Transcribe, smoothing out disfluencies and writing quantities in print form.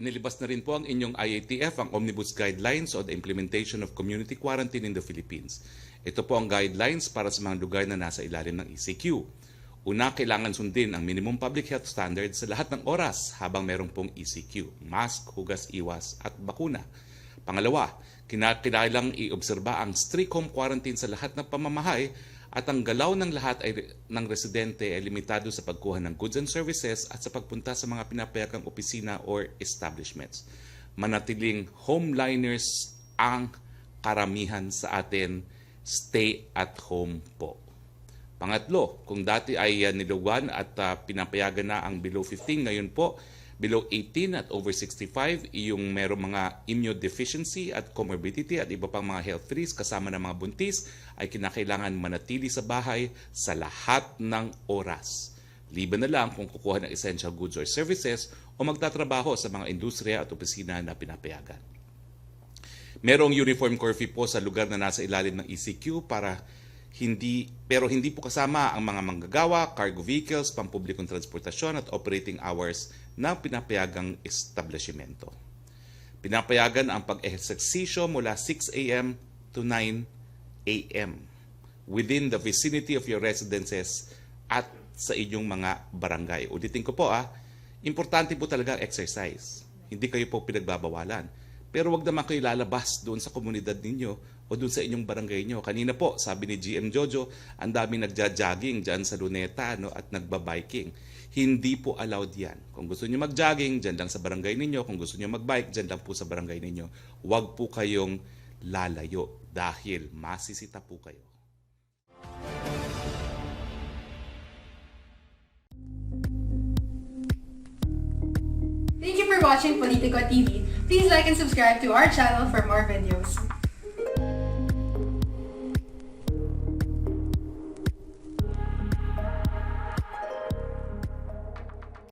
Inilabas na rin po ang inyong IATF ang Omnibus Guidelines on the Implementation of Community Quarantine in the Philippines. Ito po ang guidelines para sa mga lugar na nasa ilalim ng ECQ. Una, kailangan sundin ang minimum public health standards sa lahat ng oras habang meron pong ECQ, mask, hugas, iwas at bakuna. Pangalawa, kinakailangang iobserba ang strict home quarantine sa lahat ng pamamahay at ang galaw ng lahat ng residente ay limitado sa pagkuha ng goods and services at sa pagpunta sa mga pinapayagang opisina or establishments. Manatiling homeliners ang karamihan sa atin, stay at home po. Pangatlo, kung dati ay niluwan at pinapayagan na ang below 15, ngayon po below 18 at over 65, yung merong mga immunodeficiency at comorbidity at iba pang mga health risks kasama ng mga buntis ay kinakailangan manatili sa bahay sa lahat ng oras. Liban na lang kung kukuha ng essential goods or services o magtatrabaho sa mga industriya at opisina na pinapayagan. Merong uniform curfew po sa lugar na nasa ilalim ng ECQ pero hindi po kasama ang mga manggagawa, cargo vehicles, pampublikong transportasyon at operating hours ng pinapayagang establishmento. Pinapayagan ang pag-ehersisyo mula 6 a.m. to 9 a.m. within the vicinity of your residences at sa inyong mga barangay. Ulitin ko po importante po talaga ang exercise. Hindi kayo po pinagbabawalan. Pero wag naman kayo lalabas doon sa komunidad ninyo o doon sa inyong barangay nyo. Kanina po, sabi ni GM Jojo, ang daming nagja-jogging dyan sa Luneta at nagbabiking. Hindi po allowed yan. Kung gusto nyo mag-jogging, dyan lang sa barangay ninyo. Kung gusto nyo mag-bike, dyan lang po sa barangay ninyo. Huwag po kayong lalayo dahil masisita po kayo. Thank you for watching Politico TV. Please like and subscribe to our channel for more videos.